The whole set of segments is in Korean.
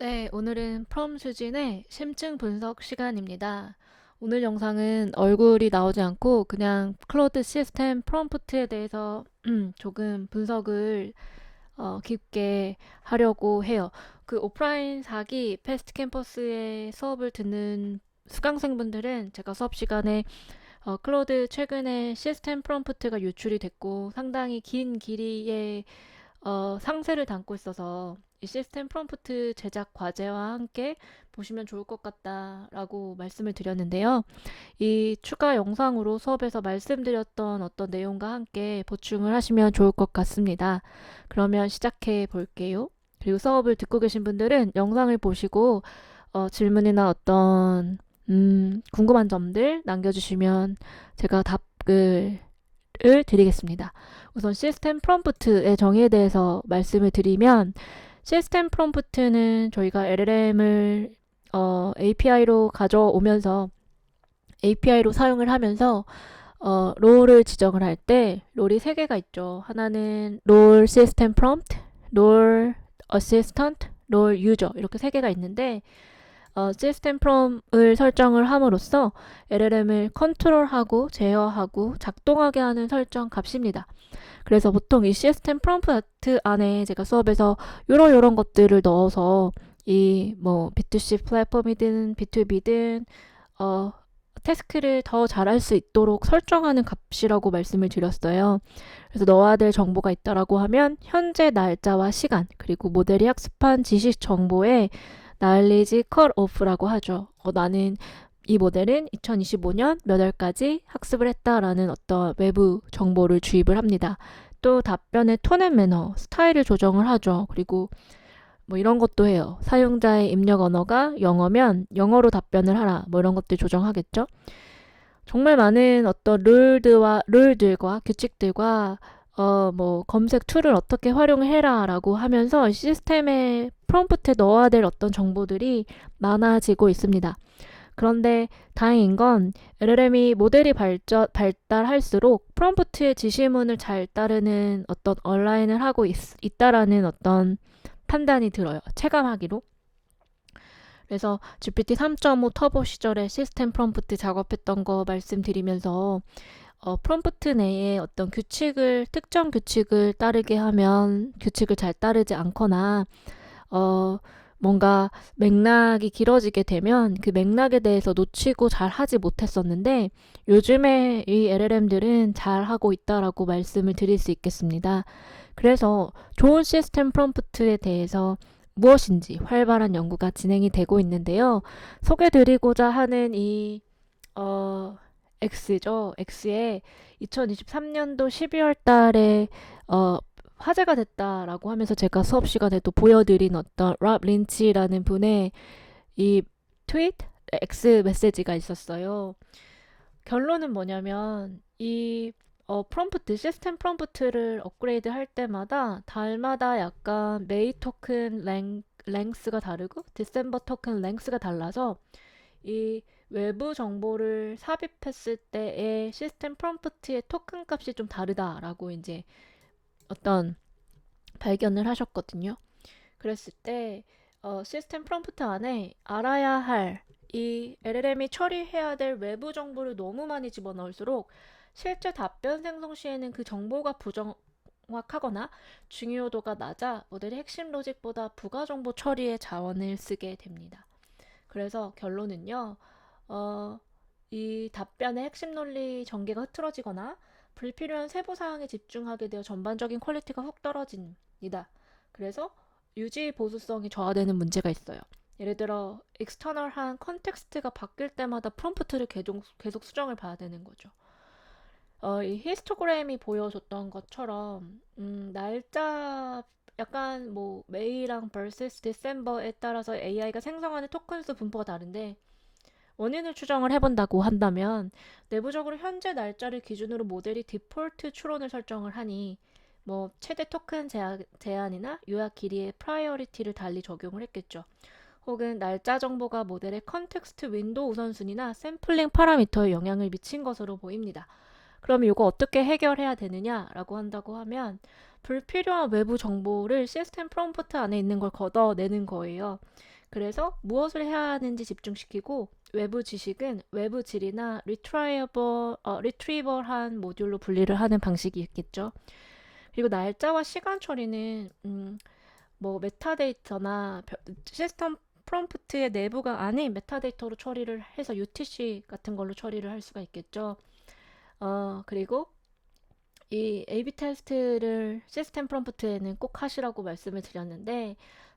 네, 오늘은 프롬 수진의 심층 분석 시간입니다. 오늘 영상은 얼굴이 나오지 않고 그냥 클로드 시스템 프롬프트에 대해서 조금 분석을 깊게 하려고 해요. 그 오프라인 4기 패스트 캠퍼스의 수업을 듣는 수강생분들은 제가 수업 시간에 클로드 최근에 시스템 프롬프트가 유출이 됐고 상당히 긴 길이의 상세를 담고 있어서 이 시스템 프롬프트 제작 과제와 함께 보시면 좋을 것 같다라고 말씀을 드렸는데요. 이 추가 영상으로 수업에서 말씀드렸던 어떤 내용과 함께 보충을 하시면 좋을 것 같습니다. 그러면 시작해 볼게요. 그리고 수업을 듣고 계신 분들은 영상을 보시고 질문이나 어떤 궁금한 점들 남겨주시면 제가 답을 드리겠습니다. 우선 시스템 프롬프트의 정의에 대해서 말씀을 드리면 시스템 프롬프트는 저희가 LLM을 API로 가져오면서 API로 사용을 하면서 롤을 지정을 할 때 롤이 세 개가 있죠. 하나는 롤 시스템 프롬프트, 롤 어시스턴트, 롤 유저 이렇게 세 개가 있는데 시스템 프롬을 설정을 함으로써 LLM을 컨트롤하고 제어하고 작동하게 하는 설정 값입니다. 그래서 보통 이 시스템 프롬프트 안에 제가 수업에서 요런 것들을 넣어서 이 뭐 B2C 플랫폼이든 B2B든 태스크를 더 잘할 수 있도록 설정하는 값이라고 말씀을 드렸어요. 그래서 넣어야 될 정보가 있다라고 하면 현재 날짜와 시간 그리고 모델이 학습한 지식 정보에 knowledge cut off라고 하죠. 나는 이 모델은 2025년 몇 월까지 학습을 했다라는 어떤 외부 정보를 주입을 합니다. 또 답변의 톤 앤 매너, 스타일을 조정을 하죠. 그리고 뭐 이런 것도 해요. 사용자의 입력 언어가 영어면 영어로 답변을 하라. 뭐 이런 것들 조정하겠죠. 정말 많은 어떤 룰들과 규칙들과 뭐 검색 툴을 어떻게 활용해라라고 하면서 시스템에 프롬프트에 넣어야 될 어떤 정보들이 많아지고 있습니다. 그런데 다행인 건 LLM이 모델이 발달할수록 프롬프트의 지시문을 잘 따르는 어떤 얼라인을 하고 있다라는 어떤 판단이 들어요. 체감하기로. 그래서 GPT 3.5 터보 시절에 시스템 프롬프트 작업했던 거 말씀드리면서 프롬프트 내에 어떤 특정 규칙을 따르게 하면 규칙을 잘 따르지 않거나 뭔가 맥락이 길어지게 되면 그 맥락에 대해서 놓치고 잘 하지 못했었는데 요즘에 이 LLM들은 잘 하고 있다라고 말씀을 드릴 수 있겠습니다. 그래서 좋은 시스템 프롬프트에 대해서 무엇인지 활발한 연구가 진행이 되고 있는데요. 소개드리고자 하는 이 X죠. X에 2023년도 12월 달에 화제가 됐다라고 하면서 제가 수업 시간에도 보여드린 어떤 랍 린치라는 분의 이 트윗 X 메시지가 있었어요. 결론은 뭐냐면 이 프롬프트 시스템 프롬프트를 업그레이드 할 때마다 달마다 약간 메이 토큰 랭스가 다르고 디셈버 토큰 랭스가 달라서 이 외부 정보를 삽입했을 때의 시스템 프롬프트의 토큰 값이 좀 다르다라고 이제 어떤 발견을 하셨거든요. 그랬을 때 시스템 프롬프트 안에 알아야 할 이 LLM이 처리해야 될 외부 정보를 너무 많이 집어넣을수록 실제 답변 생성 시에는 그 정보가 부정확하거나 중요도가 낮아 모델이 핵심 로직보다 부가 정보 처리에 자원을 쓰게 됩니다. 그래서 결론은요, 이 답변의 핵심 논리 전개가 흐트러지거나 불필요한 세부 사항에 집중하게 되어 전반적인 퀄리티가 훅 떨어집니다. 그래서 유지 보수성이 저하되는 문제가 있어요. 예를 들어 익스터널한 컨텍스트가 바뀔 때마다 프롬프트를 계속 수정을 봐야 되는 거죠. 이 히스토그램이 보여줬던 것처럼 날짜 약간 뭐 메이랑 vs 디셈버에 따라서 AI가 생성하는 토큰 수 분포가 다른데 원인을 추정을 해본다고 한다면 내부적으로 현재 날짜를 기준으로 모델이 디폴트 추론을 설정을 하니 뭐 최대 토큰 제한이나 요약 길이의 프라이어리티를 달리 적용을 했겠죠. 혹은 날짜 정보가 모델의 컨텍스트 윈도우 우선순위나 샘플링 파라미터에 영향을 미친 것으로 보입니다. 그럼 이거 어떻게 해결해야 되느냐라고 한다고 하면 불필요한 외부 정보를 시스템 프롬프트 안에 있는 걸 걷어내는 거예요. 그래서 무엇을 해야 하는지 집중시키고 외부 지식은 외부 질이나 리트리버한 모듈로 분리를 하는 방식이 있겠죠. 그리고 날짜와 시간 처리는 뭐 메타데이터나 시스템 프롬프트의 내부가 아닌 메타데이터로 처리를 해서 UTC 같은 걸로 처리를 할 수가 있겠죠. 그리고 이 A/B 테스트를 시스템 프롬프트에는 꼭 하시라고 말씀을 드렸는데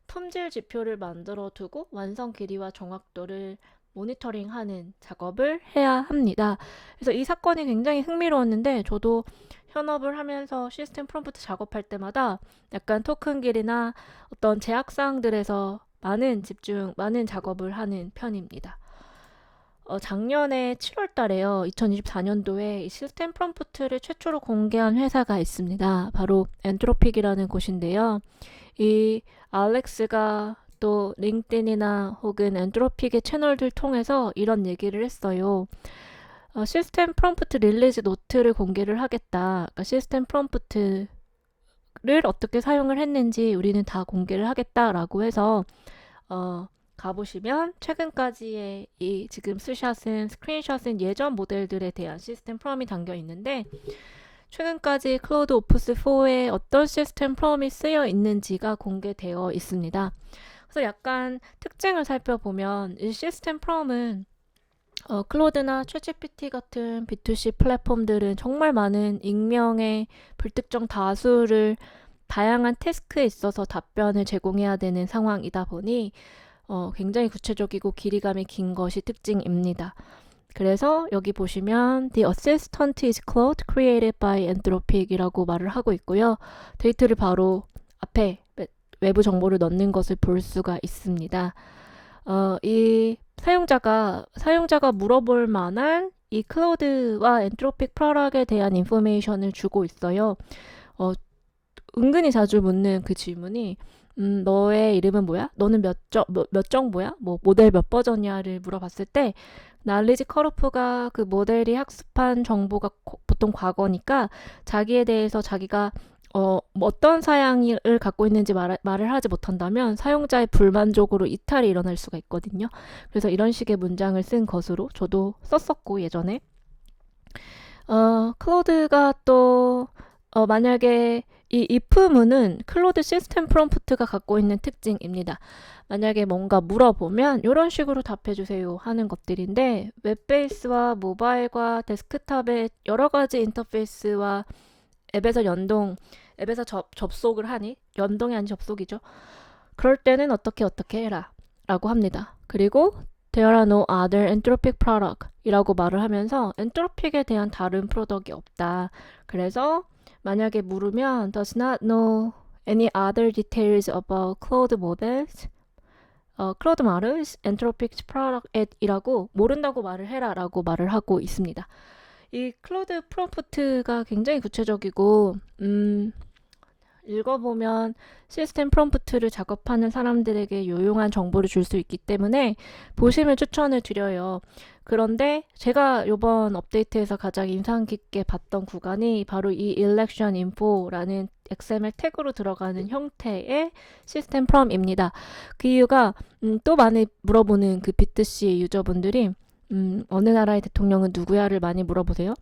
품질 지표를 만들어 두고 완성 길이와 정확도를 모니터링하는 작업을 해야 합니다. 그래서 이 사건이 굉장히 흥미로웠는데 저도 현업을 하면서 시스템 프롬프트 작업할 때마다 약간 토큰 길이나 어떤 제약사항들에서 많은 작업을 하는 편입니다. 작년에 7월 달에요. 2024년도에 이 시스템 프롬프트를 최초로 공개한 회사가 있습니다. 바로 엔트로픽이라는 곳인데요. 이 알렉스가 또 링크드인이나 혹은 엔트로픽의 채널들 통해서 이런 얘기를 했어요. 시스템 프롬프트 릴리즈 노트를 공개를 하겠다. 그러니까 시스템 프롬프트를 어떻게 사용을 했는지 우리는 다 공개를 하겠다라고 해서 가보시면 최근까지의 이 지금 스크린샷은 예전 모델들에 대한 시스템 프롬이 담겨 있는데 최근까지 클로드 오프스 4에 어떤 시스템 프롬이 쓰여 있는지가 공개되어 있습니다. 그래서 약간 특징을 살펴보면 이 시스템 프롬은 클로드나 챗GPT 같은 B2C 플랫폼들은 정말 많은 익명의 불특정 다수를 다양한 태스크에 있어서 답변을 제공해야 되는 상황이다 보니 굉장히 구체적이고 길이감이 긴 것이 특징입니다. 그래서 여기 보시면 The assistant is Claude created by Anthropic 이라고 말을 하고 있고요. 데이터를 바로 앞에 외부 정보를 넣는 것을 볼 수가 있습니다. 이 사용자가 물어볼 만한 이 클로드와 엔트로픽 프로덕트에 대한 인포메이션을 주고 있어요. 은근히 자주 묻는 그 질문이 너의 이름은 뭐야? 너는 몇 정보야? 뭐 모델 몇 버전이야를 물어봤을 때 날리지 컷오프가 그 모델이 학습한 정보가 보통 과거니까 자기에 대해서 자기가 뭐 어떤 사양을 갖고 있는지 말을 하지 못한다면 사용자의 불만족으로 이탈이 일어날 수가 있거든요. 그래서 이런 식의 문장을 쓴 것으로 저도 썼었고 예전에 클로드가 또 만약에 이 if문은 클로드 시스템 프롬프트가 갖고 있는 특징입니다. 만약에 뭔가 물어보면 이런 식으로 답해주세요 하는 것들인데 웹베이스와 모바일과 데스크탑의 여러 가지 인터페이스와 앱에서 접속을 하니 연동이 아닌 접속이죠. 그럴 때는 어떻게 해라 라고 합니다. 그리고 There are no other entropic product 이라고 말을 하면서 엔트로픽에 대한 다른 프로덕이 없다. 그래서 만약에 물으면 does not know any other details about cloud models, cloud models, entropic product i라고 모른다고 말을 해라 라고 말을 하고 있습니다. 이 클로드 프롬프트가 굉장히 구체적이고 읽어보면 시스템 프롬프트를 작업하는 사람들에게 유용한 정보를 줄 수 있기 때문에 보시면 추천을 드려요. 그런데 제가 이번 업데이트에서 가장 인상 깊게 봤던 구간이 바로 이 election info라는 XML 태그로 들어가는 형태의 시스템 프롬입니다. 그 이유가 또 많이 물어보는 그 B2C 유저분들이 어느 나라의 대통령은 누구야를 많이 물어보세요.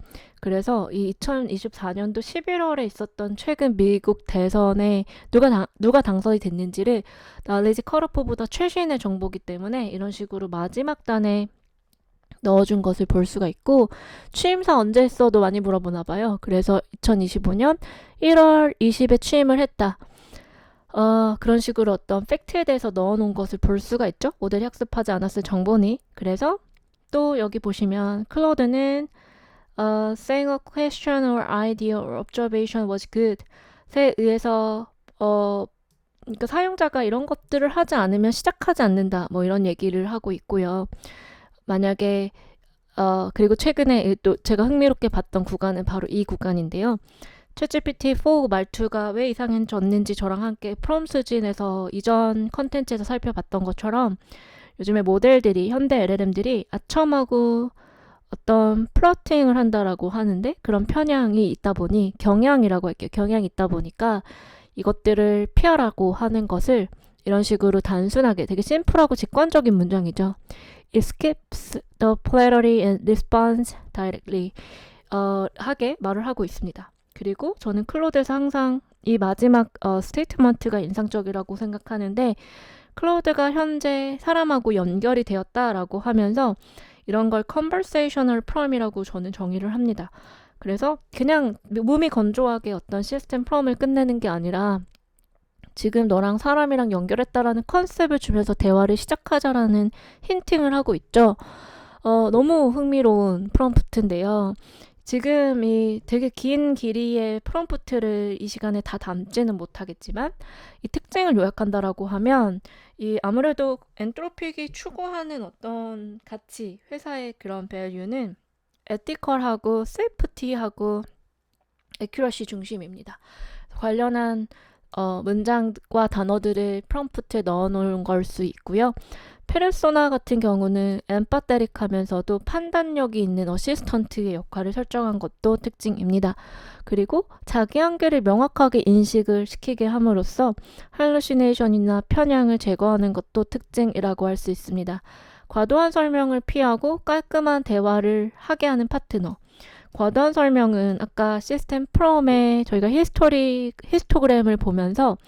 그래서 이 2024년도 11월에 있었던 최근 미국 대선에 누가 당선이 됐는지를 날리지 컷오프보다 최신의 정보기 때문에 이런 식으로 마지막 단에 넣어준 것을 볼 수가 있고 취임사 언제 했어도 많이 물어보나 봐요. 그래서 2025년 1월 20에 취임을 했다. 그런 식으로 어떤 팩트에 대해서 넣어놓은 것을 볼 수가 있죠. 모델이 학습하지 않았을 정보니. 그래서 또 여기 보시면 클로드는 saying a question or idea or observation was good에 의해서 그러니까 사용자가 이런 것들을 하지 않으면 시작하지 않는다. 뭐 이런 얘기를 하고 있고요. 만약에 그리고 최근에 또 제가 흥미롭게 봤던 구간은 바로 이 구간인데요. 챗GPT4 말투가 왜 이상해졌는지 저랑 함께 프롬 수진에서 이전 컨텐츠에서 살펴봤던 것처럼 요즘에 모델들이 현대 LLM들이 아첨하고 어떤 플러팅을 한다라고 하는데 그런 편향이 있다 보니 경향이라고 할게요. 경향이 있다 보니까 이것들을 피하라고 하는 것을 이런 식으로 단순하게 되게 심플하고 직관적인 문장이죠. It skips the plenary and responds directly. 하게 말을 하고 있습니다. 그리고 저는 클로드에서 항상 이 마지막 스테이트먼트가 인상적이라고 생각하는데, 클로드가 현재 사람하고 연결이 되었다라고 하면서 이런 걸 conversational prom이라고 저는 정의를 합니다. 그래서 그냥 몸이 건조하게 어떤 시스템 프롬을 끝내는 게 아니라 지금 너랑 사람이랑 연결했다라는 컨셉을 주면서 대화를 시작하자라는 힌팅을 하고 있죠. 너무 흥미로운 프롬프트인데요. 지금 이 되게 긴 길이의 프롬프트를 이 시간에 다 담지는 못하겠지만 이 특징을 요약한다라고 하면 이 아무래도 엔트로픽이 추구하는 어떤 가치, 회사의 그런 밸류는 에티컬하고 세이프티하고 에큐러시 중심입니다. 관련한 문장과 단어들을 프롬프트에 넣어놓은 걸 수 있고요. 페르소나 같은 경우는 엠파테릭하면서도 판단력이 있는 어시스턴트의 역할을 설정한 것도 특징입니다. 그리고 자기 한계를 명확하게 인식을 시키게 함으로써 할루시네이션이나 편향을 제거하는 것도 특징이라고 할 수 있습니다. 과도한 설명을 피하고 깔끔한 대화를 하게 하는 파트너. 과도한 설명은 아까 시스템 프롬에 저희가 히스토그램을 보면서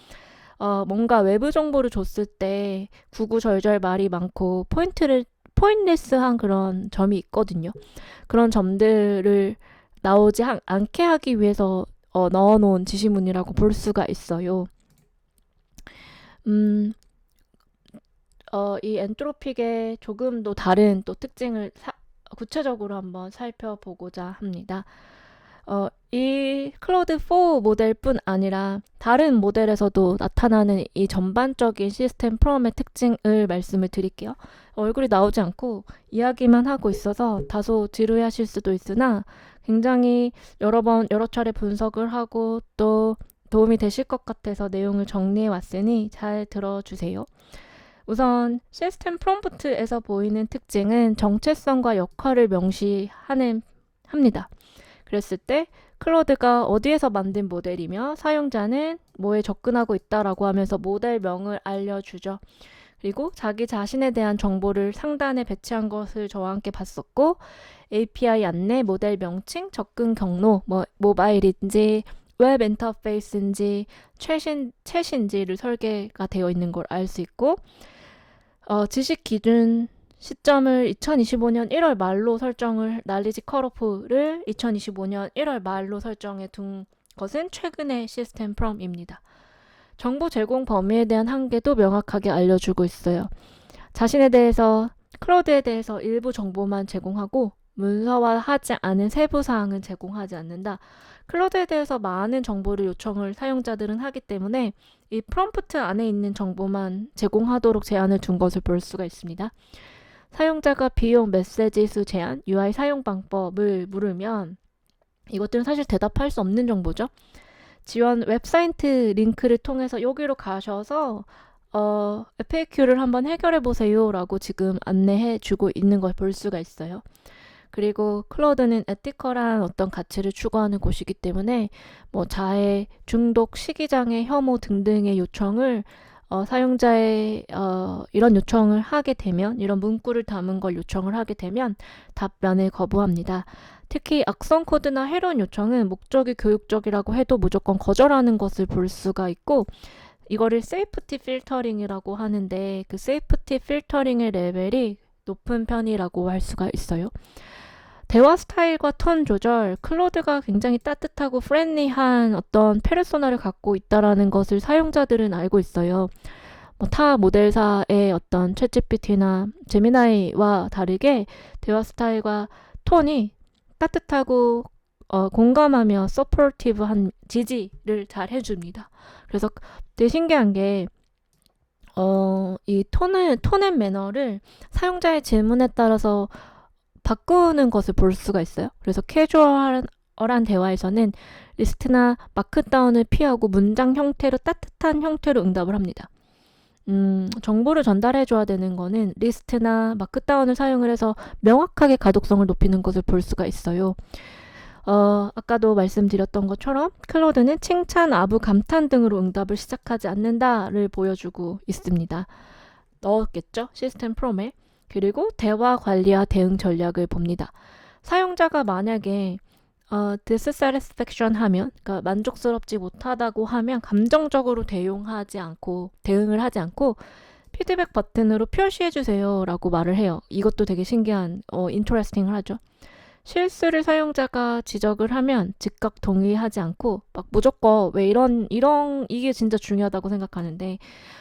뭔가 외부 정보를 줬을 때 구구절절 말이 많고 포인트리스한 그런 점이 있거든요. 그런 점들을 나오지 않게 하기 위해서 넣어놓은 지시문이라고 볼 수가 있어요. 이 엔트로픽의 조금 더 다른 또 특징을 구체적으로 한번 살펴보고자 합니다. 이 클로드4 모델뿐 아니라 다른 모델에서도 나타나는 이 전반적인 시스템 프롬의 특징을 말씀을 드릴게요. 얼굴이 나오지 않고 이야기만 하고 있어서 다소 지루해하실 수도 있으나 굉장히 여러 차례 분석을 하고 또 도움이 되실 것 같아서 내용을 정리해 왔으니 잘 들어주세요. 우선 시스템 프롬프트에서 보이는 특징은 정체성과 역할을 합니다. 그랬을 때 클로드가 어디에서 만든 모델이며 사용자는 뭐에 접근하고 있다라고 하면서 모델명을 알려주죠. 그리고 자기 자신에 대한 정보를 상단에 배치한 것을 저와 함께 봤었고, API 안내, 모델 명칭, 접근 경로, 모바일인지 웹 인터페이스인지 챗인지를 설계가 되어 있는 걸 알 수 있고, 지식 기준 시점을 2025년 1월 말로 설정을, 날리지 컷오프를 2025년 1월 말로 설정해 둔 것은 최근의 시스템 프롬입니다. 정보 제공 범위에 대한 한계도 명확하게 알려주고 있어요. 자신에 대해서, 클로드에 대해서 일부 정보만 제공하고 문서화하지 않은 세부 사항은 제공하지 않는다. 클로드에 대해서 많은 정보를 요청을 사용자들은 하기 때문에 이 프롬프트 안에 있는 정보만 제공하도록 제한을 둔 것을 볼 수가 있습니다. 사용자가 비용, 메시지 수 제한, UI 사용 방법을 물으면 이것들은 사실 대답할 수 없는 정보죠. 지원 웹사이트 링크를 통해서 여기로 가셔서 FAQ를 한번 해결해 보세요 라고 지금 안내해 주고 있는 걸 볼 수가 있어요. 그리고 클로드는 에티컬한 어떤 가치를 추구하는 곳이기 때문에 자해, 중독, 식이장애, 혐오 등등의 요청을 사용자의 이런 요청을 하게 되면, 이런 문구를 담은 걸 요청을 하게 되면 답변을 거부합니다. 특히 악성 코드나 해로운 요청은 목적이 교육적이라고 해도 무조건 거절하는 것을 볼 수가 있고, 이거를 세이프티 필터링이라고 하는데 그 세이프티 필터링의 레벨이 높은 편이라고 할 수가 있어요. 대화 스타일과 톤 조절, 클로드가 굉장히 따뜻하고 프렌리한 어떤 페르소나를 갖고 있다라는 것을 사용자들은 알고 있어요. 타 모델사의 어떤 챗GPT나 제미나이와 다르게 대화 스타일과 톤이 따뜻하고 공감하며 서포티브한 지지를 잘 해줍니다. 그래서 되게 신기한 게 이 톤앤 매너를 사용자의 질문에 따라서 바꾸는 것을 볼 수가 있어요. 그래서 캐주얼한 대화에서는 리스트나 마크다운을 피하고 문장 형태로 따뜻한 형태로 응답을 합니다. 정보를 전달해줘야 되는 거는 리스트나 마크다운을 사용을 해서 명확하게 가독성을 높이는 것을 볼 수가 있어요. 아까도 말씀드렸던 것처럼 클로드는 칭찬, 아부, 감탄 등으로 응답을 시작하지 않는다를 보여주고 있습니다. 넣었겠죠? 시스템 프롬에. 그리고 대화 관리와 대응 전략을 봅니다. 사용자가 만약에 dissatisfaction 하면, 그러니까 만족스럽지 못하다고 하면 감정적으로 대응을 하지 않고 피드백 버튼으로 표시해 주세요라고 말을 해요. 이것도 되게 신기한 인터레스팅을 하죠. 실수를 사용자가 지적을 하면 즉각 동의하지 않고 막 무조건 왜 이게 진짜 중요하다고 생각하는데,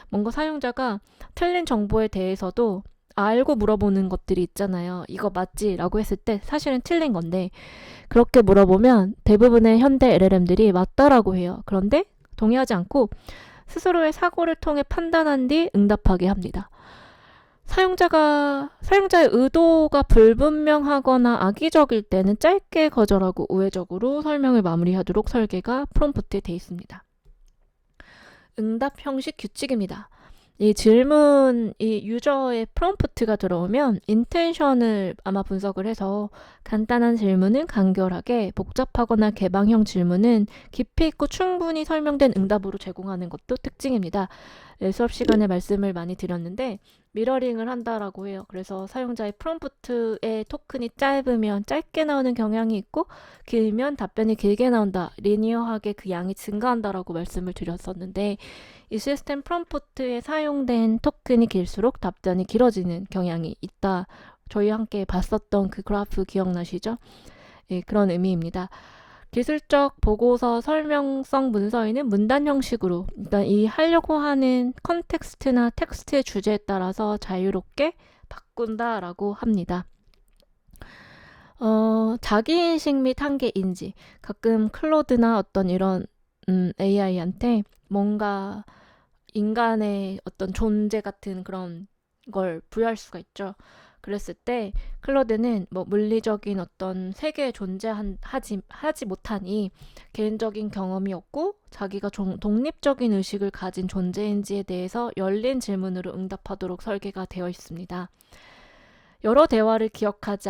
뭔가 사용자가 틀린 정보에 대해서도 알고 물어보는 것들이 있잖아요. 이거 맞지? 라고 했을 때 사실은 틀린 건데, 그렇게 물어보면 대부분의 현대 LLM들이 맞다라고 해요. 그런데 동의하지 않고 스스로의 사고를 통해 판단한 뒤 응답하게 합니다. 사용자의 의도가 불분명하거나 악의적일 때는 짧게 거절하고 우회적으로 설명을 마무리하도록 설계가 프롬프트에 되어 있습니다. 응답 형식 규칙입니다. 이 유저의 프롬프트가 들어오면 인텐션을 아마 분석을 해서 간단한 질문은 간결하게, 복잡하거나 개방형 질문은 깊이 있고 충분히 설명된 응답으로 제공하는 것도 특징입니다. 수업 시간에 말씀을 많이 드렸는데 미러링을 한다라고 해요. 그래서 사용자의 프롬프트의 토큰이 짧으면 짧게 나오는 경향이 있고 길면 답변이 길게 나온다. 리니어하게 그 양이 증가한다라고 말씀을 드렸었는데, 이 시스템 프롬프트에 사용된 토큰이 길수록 답변이 길어지는 경향이 있다. 저희 함께 봤었던 그 그래프 기억나시죠? 예, 그런 의미입니다. 기술적 보고서 설명성 문서에는 문단 형식으로, 일단 이 하려고 하는 컨텍스트나 텍스트의 주제에 따라서 자유롭게 바꾼다라고 합니다. 자기인식 및 한계 인지. 가끔 클로드나 어떤 이런 AI한테 뭔가 인간의 어떤 존재 같은 그런 걸 부여할 수가 있죠. 그랬을 때 클로드는 뭐 물리적인 어떤 세계에 하지 못하니 개인적인 경험이 없고 자기가 독립적인 의식을 가진 존재인지에 대해서 열린 질문으로 응답하도록 설계가 되어 있습니다. 여러 대화를 기억하지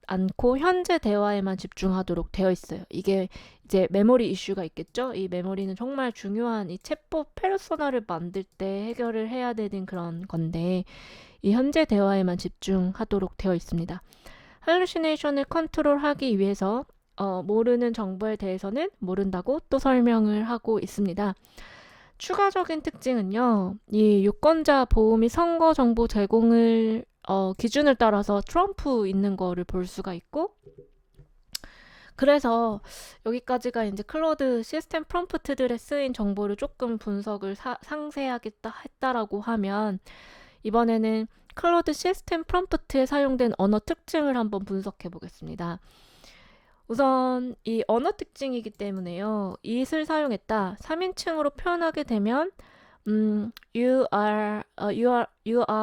않고 현재 대화에만 집중하도록 되어 있어요. 이게 이제 메모리 이슈가 있겠죠? 이 메모리는 정말 중요한 이 챗봇 페르소나를 만들 때 해결을 해야 되는 그런 건데, 이 현재 대화에만 집중하도록 되어 있습니다. 할루시네이션을 컨트롤하기 위해서 모르는 정보에 대해서는 모른다고 또 설명을 하고 있습니다. 추가적인 특징은요, 이 유권자 보호 및 선거 정보 제공을 기준을 따라서 트럼프 있는 거를 볼 수가 있고, 그래서 여기까지가 이제 클로드 시스템 프롬프트들에 쓰인 정보를 조금 분석을 상세하게 했다라고 하면, 이번에는 클로드 시스템 프롬프트에 사용된 언어 특징을 한번 분석해 보겠습니다. 우선 이 언어 특징이기 때문에요. it을 사용했다. 3인칭으로 표현하게 되면 you are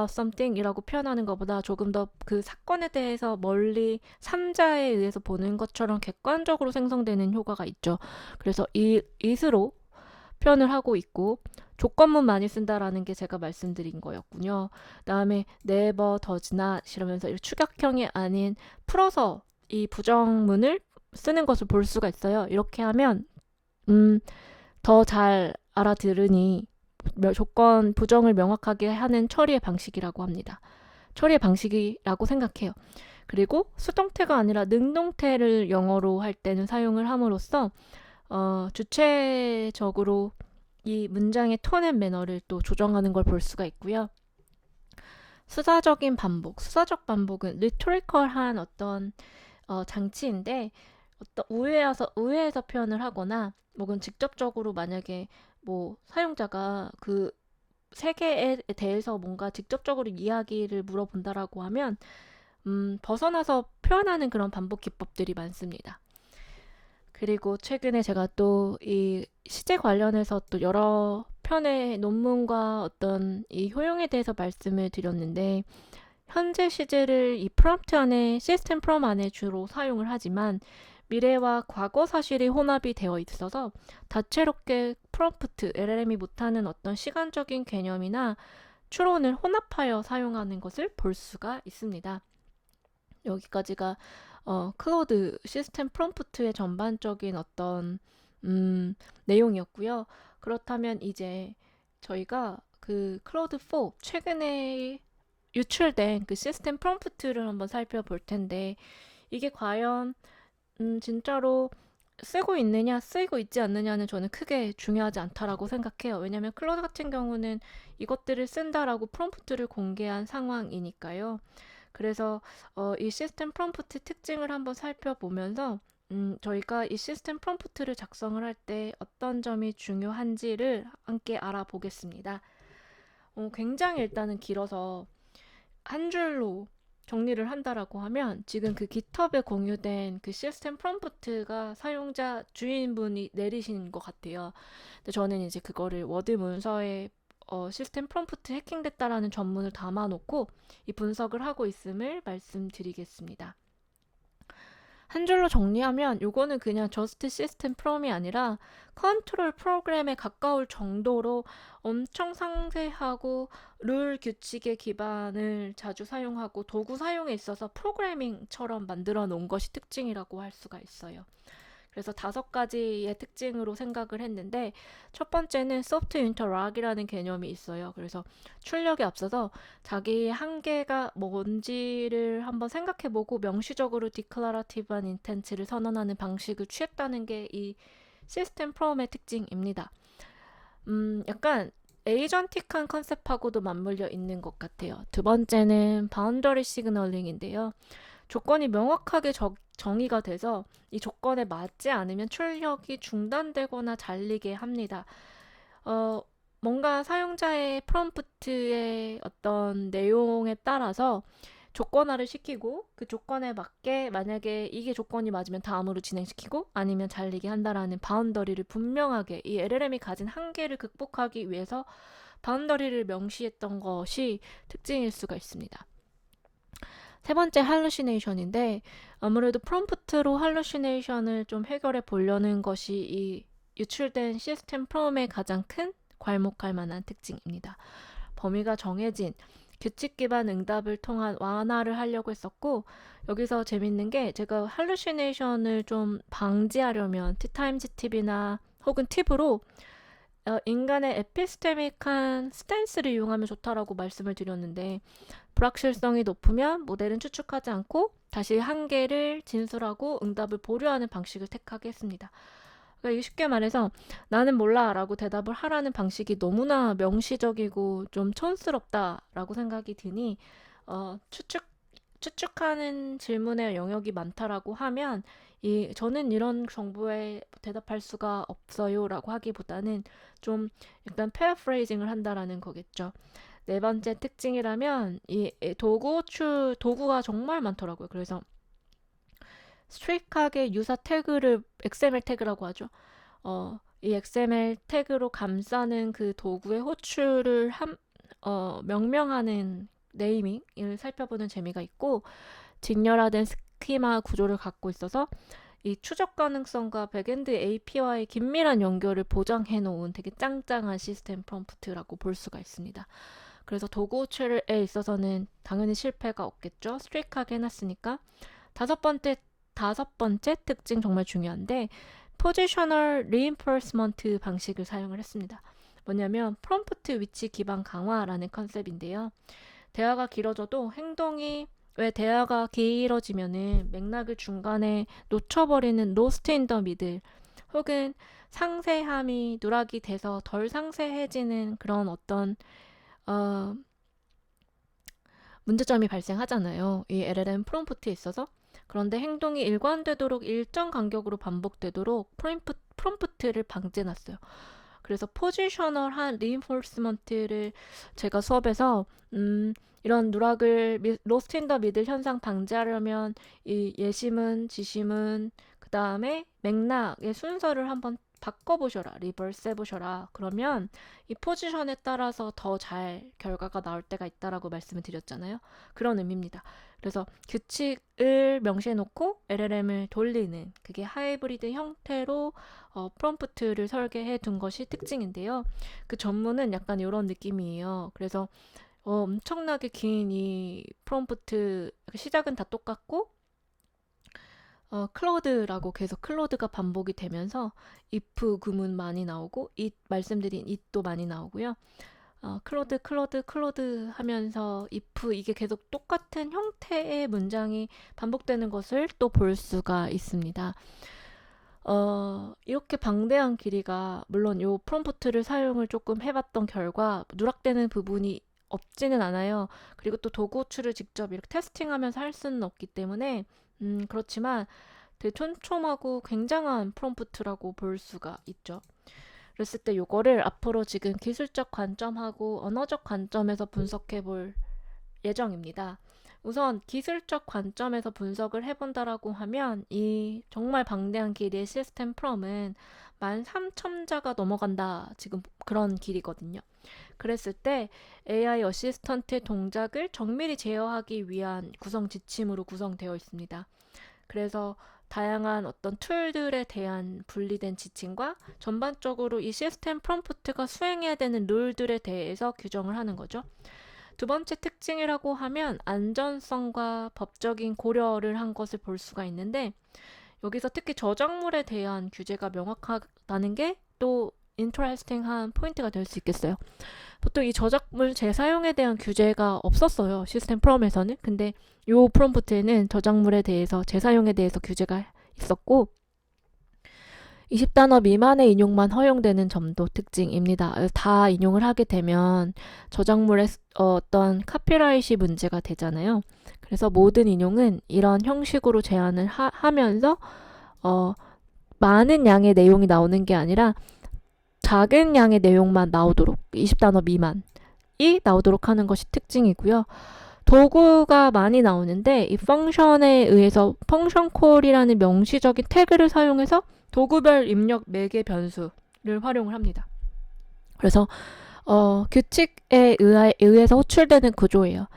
something 이라고 표현하는 것보다 조금 더 그 사건에 대해서 멀리 3자에 의해서 보는 것처럼 객관적으로 생성되는 효과가 있죠. 그래서 it으로 표현을 하고 있고, 조건문 많이 쓴다라는 게 제가 말씀드린 거였군요. 다음에 never, does not 이러면서 추격형이 아닌 풀어서 이 부정문을 쓰는 것을 볼 수가 있어요. 이렇게 하면 더 잘 알아들으니 조건 부정을 명확하게 하는 처리의 방식이라고 합니다. 처리의 방식이라고 생각해요. 그리고 수동태가 아니라 능동태를 영어로 할 때는 사용을 함으로써 주체적으로 이 문장의 톤 앤 매너를 또 조정하는 걸 볼 수가 있고요. 수사적 반복은 리토리컬한 어떤 장치인데, 어떤 우회해서 표현을 하거나, 혹은 직접적으로 만약에 뭐 사용자가 그 세계에 대해서 뭔가 직접적으로 이야기를 물어본다라고 하면 벗어나서 표현하는 그런 반복 기법들이 많습니다. 그리고 최근에 제가 또 이 시제 관련해서 또 여러 편의 논문과 어떤 이 효용에 대해서 말씀을 드렸는데, 현재 시제를 이 프롬프트 안에, 시스템 프롬 안에 주로 사용을 하지만 미래와 과거 사실이 혼합이 되어 있어서 다채롭게 프롬프트, LLM이 못하는 어떤 시간적인 개념이나 추론을 혼합하여 사용하는 것을 볼 수가 있습니다. 여기까지가 클로드 시스템 프롬프트의 전반적인 어떤 내용이었고요. 그렇다면 이제 저희가 그 클로드 4 최근에 유출된 그 시스템 프롬프트를 한번 살펴볼 텐데 이게 과연 진짜로 쓰고 있느냐, 쓰이고 있지 않느냐는 저는 크게 중요하지 않다라고 생각해요. 왜냐면 클로드 같은 경우는 이것들을 쓴다라고 프롬프트를 공개한 상황이니까요. 그래서 이 시스템 프롬프트 특징을 한번 살펴보면서 저희가 이 시스템 프롬프트를 작성을 할 때 어떤 점이 중요한지를 함께 알아보겠습니다. 굉장히 일단은 길어서 한 줄로 정리를 한다라고 하면 지금 그 깃허브에 공유된 그 시스템 프롬프트가 사용자 주인분이 내리신 것 같아요. 근데 저는 이제 그거를 워드 문서에 시스템 프롬프트 해킹됐다라는 전문을 담아놓고 이 분석을 하고 있음을 말씀드리겠습니다. 한 줄로 정리하면 요거는 그냥 저스트 시스템 프롬이 아니라 컨트롤 프로그램에 가까울 정도로 엄청 상세하고 룰 규칙의 기반을 자주 사용하고 도구 사용에 있어서 프로그래밍처럼 만들어 놓은 것이 특징이라고 할 수가 있어요. 그래서 5가지의 특징으로 생각을 했는데 첫 번째는 소프트 인터락이라는 개념이 있어요. 그래서 출력에 앞서서 자기의 한계가 뭔지를 한번 생각해보고 명시적으로 디클라라티브한 인텐츠를 선언하는 방식을 취했다는 게 이 시스템 프롬의 특징입니다. 약간 에이전틱한 컨셉하고도 맞물려 있는 것 같아요. 두 번째는 바운더리 시그널링인데요. 조건이 명확하게 정의가 돼서 이 조건에 맞지 않으면 출력이 중단되거나 잘리게 합니다. 뭔가 사용자의 프롬프트의 어떤 내용에 따라서 조건화를 시키고 그 조건에 맞게 만약에 이게 조건이 맞으면 다음으로 진행시키고 아니면 잘리게 한다라는 바운더리를 분명하게 이 LLM이 가진 한계를 극복하기 위해서 바운더리를 명시했던 것이 특징일 수가 있습니다. 세 번째 할루시네이션인데 아무래도 프롬프트로 할루시네이션을 좀 해결해 보려는 것이 이 유출된 시스템 프롬의 가장 큰 괄목할 만한 특징입니다. 범위가 정해진 규칙 기반 응답을 통한 완화를 하려고 했었고 여기서 재밌는 게 제가 할루시네이션을 좀 방지하려면 티타임즈 팁이나 혹은 팁으로 인간의 에피스테믹한 스탠스를 이용하면 좋다라고 말씀을 드렸는데 불확실성이 높으면 모델은 추측하지 않고 다시 한계를 진술하고 응답을 보류하는 방식을 택하게 했습니다. 그러니까 쉽게 말해서 나는 몰라 라고 대답을 하라는 방식이 너무나 명시적이고 좀 촌스럽다라고 생각이 드니 추측하는 질문의 영역이 많다라고 하면 저는 이런 정보에 대답할 수가 없어요라고 하기보다는 좀 약간 패러프레이징을 한다라는 거겠죠. 네 번째 특징이라면 이 도구가 정말 많더라고요. 그래서 스트릭하게 유사 태그를 XML 태그라고 하죠. 이 XML 태그로 감싸는 그 도구의 호출을 명명하는 네이밍을 살펴보는 재미가 있고 직렬화된 스키마 구조를 갖고 있어서 이 추적 가능성과 백엔드 API와의 긴밀한 연결을 보장해 놓은 되게 짱짱한 시스템 프롬프트라고 볼 수가 있습니다. 그래서 도구 호출에 있어서는 당연히 실패가 없겠죠. 스트릭하게 해놨으니까. 다섯 번째 특징 정말 중요한데 포지셔널 리인포스먼트 방식을 사용을 했습니다. 뭐냐면 프롬프트 위치 기반 강화라는 컨셉인데요. 대화가 길어져도 왜 대화가 길어지면은 맥락을 중간에 놓쳐버리는 로스트 인 더 미들 혹은 상세함이 누락이 돼서 덜 상세해지는 그런 어떤 문제점이 발생하잖아요. 이 LLM 프롬프트에 있어서. 그런데 행동이 일관되도록 일정 간격으로 반복되도록 프롬프트를 방지해놨어요. 그래서 포지셔널한 리인포스먼트를 제가 수업에서 이런 누락을 로스트 인 더 미들 현상 방지하려면 이 예시문, 지시문, 그 다음에 맥락의 순서를 한번 바꿔보셔라, 리버스 해보셔라. 그러면 이 포지션에 따라서 더 잘 결과가 나올 때가 있다라고 말씀을 드렸잖아요. 그런 의미입니다. 그래서 규칙을 명시해놓고 LLM을 돌리는 그게 하이브리드 형태로 프롬프트를 설계해 둔 것이 특징인데요. 그 전문은 약간 이런 느낌이에요. 그래서 엄청나게 긴 이 프롬프트 시작은 다 똑같고 클로드라고 계속 클로드가 반복이 되면서 if 구문 많이 나오고 말씀드린 it도 많이 나오고요. 클로드 하면서 if 이게 계속 똑같은 형태의 문장이 반복되는 것을 또 볼 수가 있습니다. 이렇게 방대한 길이가 물론 요 프롬프트를 사용을 조금 해봤던 결과 누락되는 부분이 없지는 않아요. 그리고 또 도구 호출을 직접 이렇게 테스팅하면서 할 수는 없기 때문에 그렇지만 되게 촘촘하고 굉장한 프롬프트라고 볼 수가 있죠. 그랬을 때 요거를 앞으로 지금 기술적 관점하고 언어적 관점에서 분석해 볼 예정입니다. 우선 기술적 관점에서 분석을 해본다라고 하면 이 정말 방대한 길이의 시스템 프롬은 13,000자가 넘어간다. 지금 그런 길이거든요. 그랬을 때 AI 어시스턴트의 동작을 정밀히 제어하기 위한 구성 지침으로 구성되어 있습니다. 그래서 다양한 어떤 툴들에 대한 분리된 지침과 전반적으로 이 시스템 프롬프트가 수행해야 되는 룰들에 대해서 규정을 하는 거죠. 두 번째 특징이라고 하면 안전성과 법적인 고려를 한 것을 볼 수가 있는데 여기서 특히 저작물에 대한 규제가 명확하다는 게 또 인터레스팅한 포인트가 될 수 있겠어요. 보통 이 저작물 재사용에 대한 규제가 없었어요. 시스템 프롬에서는. 근데 요 프롬프트에는 저작물에 대해서 재사용에 대해서 규제가 있었고 20단어 미만의 인용만 허용되는 점도 특징입니다. 다 인용을 하게 되면 저작물의 어떤 카피라이트 문제가 되잖아요. 그래서 모든 인용은 이런 형식으로 제한을 하면서 많은 양의 내용이 나오는 게 아니라 작은 양의 내용만 나오도록 20단어 미만이 나오도록 하는 것이 특징이고요. 도구가 많이 나오는데 이 펑션에 의해서 펑션 콜이라는 명시적인 태그를 사용해서 도구별 입력 매개 변수를 활용을 합니다. 그래서 규칙에 의해서 호출되는 구조예요.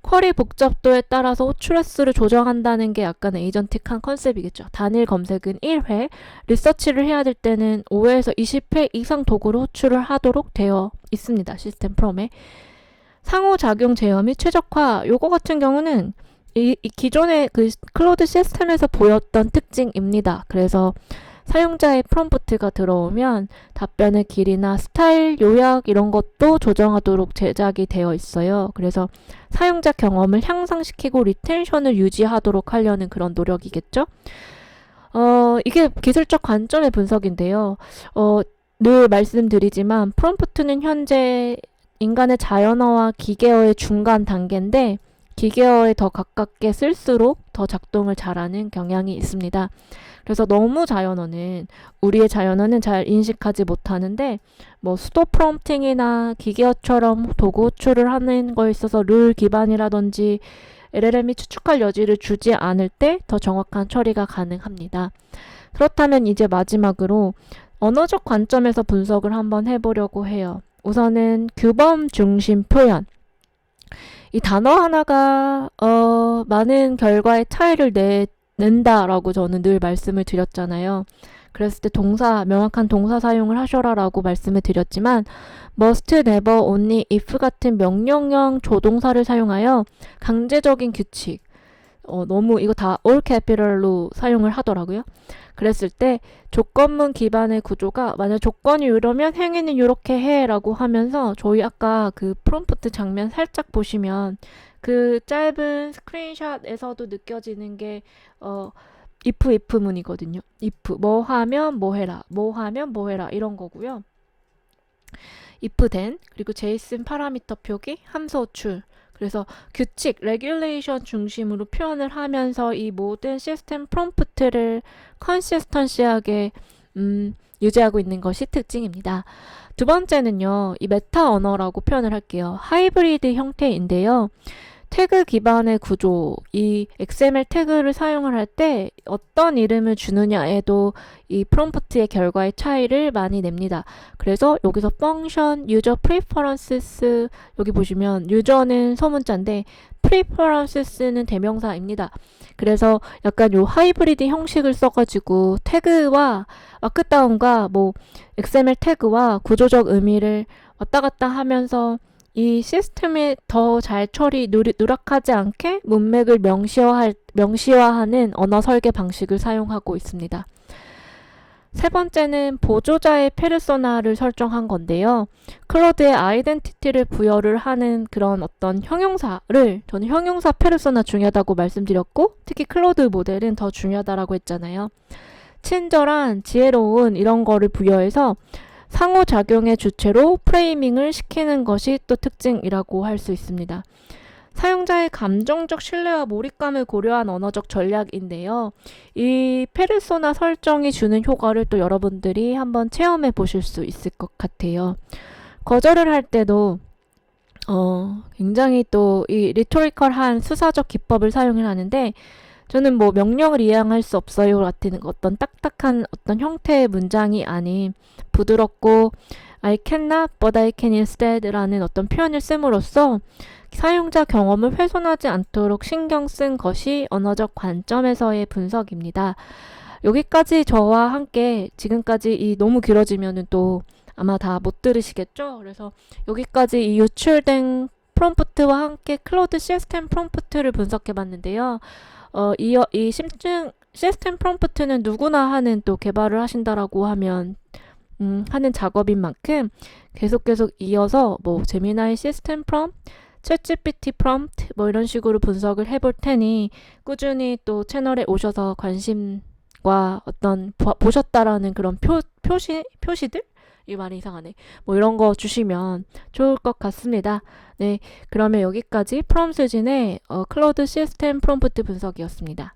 쿼리 복잡도에 따라서 호출 횟수를 조정한다는 게 약간 에이전틱한 컨셉이겠죠. 단일 검색은 1회, 리서치를 해야 될 때는 5회에서 20회 이상 도구를 호출을 하도록 되어 있습니다. 시스템 프롬에. 상호작용 제어 및 최적화, 요거 같은 경우는 이 기존의 그 클로드 시스템에서 보였던 특징입니다. 그래서 사용자의 프롬프트가 들어오면 답변의 길이나 스타일, 요약 이런 것도 조정하도록 제작이 되어 있어요. 그래서 사용자 경험을 향상시키고 리텐션을 유지하도록 하려는 그런 노력이겠죠. 이게 기술적 관점의 분석인데요. 늘 말씀드리지만 프롬프트는 현재 인간의 자연어와 기계어의 중간 단계인데 기계어에 더 가깝게 쓸수록 더 작동을 잘하는 경향이 있습니다. 그래서 너무 우리의 자연어는 잘 인식하지 못하는데 수도 프롬프팅이나 기계어처럼 도구 호출을 하는 거에 있어서 룰 기반이라든지 LLM이 추측할 여지를 주지 않을 때 더 정확한 처리가 가능합니다. 그렇다면 이제 마지막으로 언어적 관점에서 분석을 한번 해보려고 해요. 우선은 규범 중심 표현. 이 단어 하나가 많은 결과의 차이를 낸다라고 저는 늘 말씀을 드렸잖아요. 그랬을 때 명확한 동사 사용을 하셔라라고 말씀을 드렸지만 must, never, only, if 같은 명령형 조동사를 사용하여 강제적인 규칙 너무 이거 다 all capital로 사용을 하더라고요. 그랬을 때 조건문 기반의 구조가 만약 조건이 이러면 행위는 이렇게 해라고 하면서 저희 아까 그 프롬프트 장면 살짝 보시면 그 짧은 스크린샷에서도 느껴지는 게 if 문이거든요. if 뭐 하면 뭐 해라, 뭐 하면 뭐 해라 이런 거고요. if then 그리고 JSON 파라미터 표기, 함수 호출 그래서 규칙, 레귤레이션 중심으로 표현을 하면서 이 모든 시스템 프롬프트를 컨시스턴시하게 유지하고 있는 것이 특징입니다. 두 번째는요, 이 메타 언어라고 표현을 할게요. 하이브리드 형태인데요. 태그 기반의 구조, 이 XML 태그를 사용을 할 때 어떤 이름을 주느냐에도 이 프롬프트의 결과의 차이를 많이 냅니다. 그래서 여기서 펑션, 유저 프리퍼런시스 여기 보시면 유저는 소문자인데 프리퍼런시스는 대명사입니다. 그래서 약간 요 하이브리드 형식을 써가지고 태그와 마크다운과 XML 태그와 구조적 의미를 왔다 갔다 하면서 이 시스템에 더 잘 누락하지 않게 문맥을 명시화하는 언어 설계 방식을 사용하고 있습니다. 세 번째는 보조자의 페르소나를 설정한 건데요. 클로드의 아이덴티티를 부여를 하는 그런 어떤 형용사를, 저는 형용사 페르소나 중요하다고 말씀드렸고, 특히 클로드 모델은 더 중요하다고 했잖아요. 친절한, 지혜로운 이런 거를 부여해서 상호작용의 주체로 프레이밍을 시키는 것이 또 특징이라고 할 수 있습니다. 사용자의 감정적 신뢰와 몰입감을 고려한 언어적 전략인데요. 이 페르소나 설정이 주는 효과를 또 여러분들이 한번 체험해 보실 수 있을 것 같아요. 거절을 할 때도 굉장히 또 이 리토리컬한 수사적 기법을 사용을 하는데, 저는 뭐 명령을 이행할 수 없어요 같은 어떤 딱딱한 어떤 형태의 문장이 아닌 부드럽고 I cannot but I can instead 라는 어떤 표현을 씀으로써 사용자 경험을 훼손하지 않도록 신경 쓴 것이 언어적 관점에서의 분석입니다. 여기까지 저와 함께 지금까지 이 너무 길어지면은 또 아마 다 못 들으시겠죠? 그래서 여기까지 이 유출된 프롬프트와 함께 클로드 시스템 프롬프트를 분석해 봤는데요. 이 심층 시스템 프롬프트는 누구나 하는 또 개발을 하신다라고 하면 하는 작업인 만큼 계속 이어서 뭐 제미나이 시스템 프롬프트, 챗GPT 프롬프트 뭐 이런 식으로 분석을 해볼 테니 꾸준히 또 채널에 오셔서 관심과 어떤 보셨다라는 그런 표시들? 이 말이 이상하네. 뭐 이런 거 주시면 좋을 것 같습니다. 네, 그러면 여기까지 프롬 수진의 클로드 시스템 프롬프트 분석이었습니다.